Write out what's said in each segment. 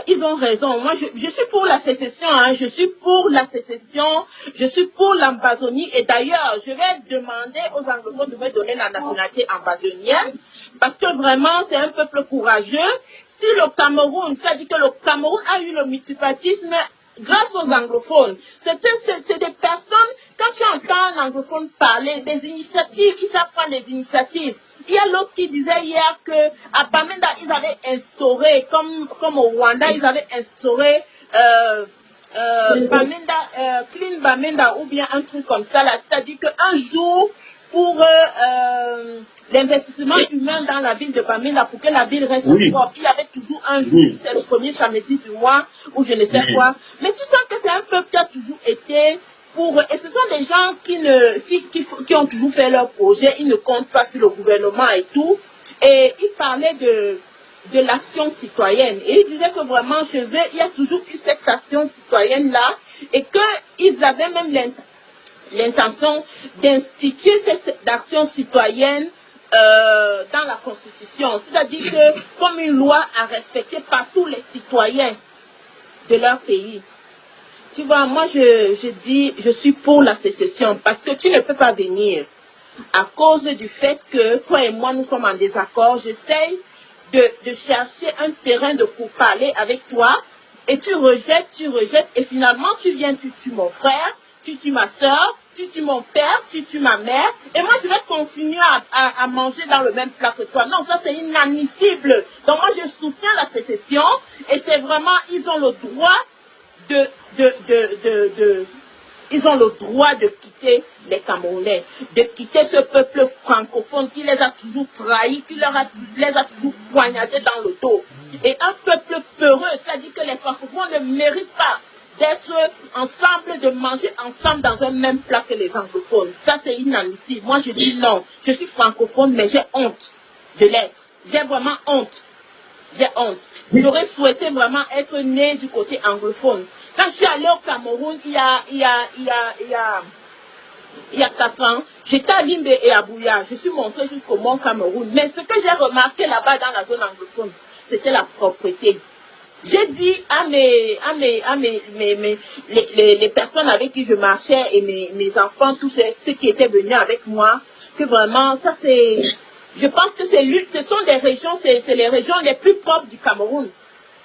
ils ont raison. Moi, je suis pour la sécession, hein. Je suis pour la sécession, je suis pour l'Ambazonie. Et d'ailleurs, je vais demander aux anglophones de me donner la nationalité ambazonienne, parce que vraiment, c'est un peuple courageux. Si le Cameroun, ça dit que le Cameroun a eu le multipartisme grâce aux anglophones. C'est des personnes, quand tu entends l'anglophone parler des initiatives, ils savent prendre des initiatives. Il y a l'autre qui disait hier que à Bamenda, ils avaient instauré, comme au Rwanda, ils avaient instauré Bamenda, Clean Bamenda, ou bien un truc comme ça, là. C'est-à-dire qu'un jour, pour l'investissement humain dans la ville de Bamenda, pour que la ville reste propre, il y avait toujours un jour, c'est le premier samedi du mois, ou je ne sais quoi. Mais tu sens que c'est un peuple qui a toujours été et ce sont des gens qui ont toujours fait leur projet, ils ne comptent pas sur le gouvernement et tout. Et ils parlaient de l'action citoyenne. Et ils disaient que vraiment chez eux, il y a toujours eu cette action citoyenne-là, et qu'ils avaient même l'intention d'instituer cette action citoyenne dans la Constitution. C'est-à-dire que comme une loi à respecter par tous les citoyens de leur pays. Tu vois, moi, je dis, je suis pour la sécession, parce que tu ne peux pas venir à cause du fait que toi et moi, nous sommes en désaccord. J'essaye de chercher un terrain pour parler avec toi, et tu rejettes, et finalement, tu viens, tu tues mon frère, tu tues ma soeur, tu tues mon père, tu tues ma mère, et moi, je vais continuer à manger dans le même plat que toi. Non, ça, c'est inadmissible. Donc, moi, je soutiens la sécession, et c'est vraiment, ils ont le droit ils ont le droit de quitter les Camerounais, de quitter ce peuple francophone qui les a toujours trahis, qui les a toujours poignardés dans le dos. Et un peuple peureux, ça dit que les francophones ne méritent pas d'être ensemble, de manger ensemble dans un même plat que les anglophones. Ça, c'est inadmissible. Moi, je dis non. Je suis francophone, mais j'ai honte de l'être. J'ai vraiment honte. J'ai honte. J'aurais souhaité vraiment être né du côté anglophone. Quand je suis allée au Cameroun, il y a 4 ans, j'étais à Limbe et à Bouya. Je suis montée jusqu'au Mont Cameroun. Mais ce que j'ai remarqué là-bas dans la zone anglophone, c'était la propreté. J'ai dit à les personnes avec qui je marchais et mes enfants, tous ceux qui étaient venus avec moi, que vraiment, ça c'est... Je pense que ce sont des régions, c'est les régions les plus propres du Cameroun.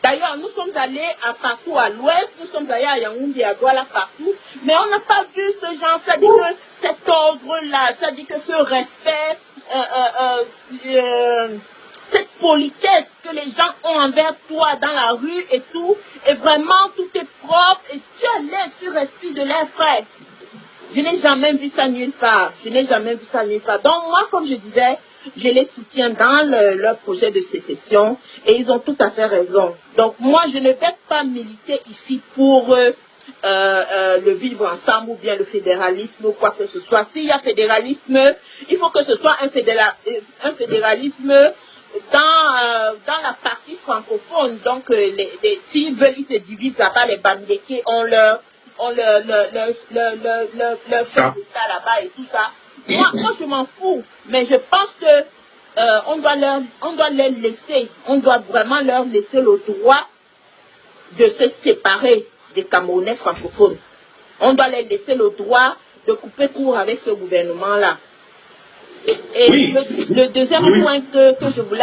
D'ailleurs, nous sommes allés partout à l'ouest, nous sommes allés à Yaoundé, à Douala, partout, mais on n'a pas vu ce genre, ça dit que cet ordre-là, ça dit que ce respect, cette politesse que les gens ont envers toi dans la rue et tout, et vraiment tout est propre, et tu as l'air, tu respires de l'air frais. Je n'ai jamais vu ça nulle part. Je n'ai jamais vu ça nulle part. Donc moi, comme je disais, je les soutiens dans leur projet de sécession et ils ont tout à fait raison. Donc moi, je ne vais pas militer ici pour le vivre ensemble ou bien le fédéralisme ou quoi que ce soit. S'il y a fédéralisme, il faut que ce soit un fédéralisme dans la partie francophone. Donc s'ils veulent, ils se divisent là-bas, les Bamileke ont leur chef d'État là-bas et tout ça. Moi, je m'en fous, mais je pense que on doit vraiment leur laisser le droit de se séparer des Camerounais francophones. On doit leur laisser le droit de couper court avec ce gouvernement-là. Et le deuxième point que je voulais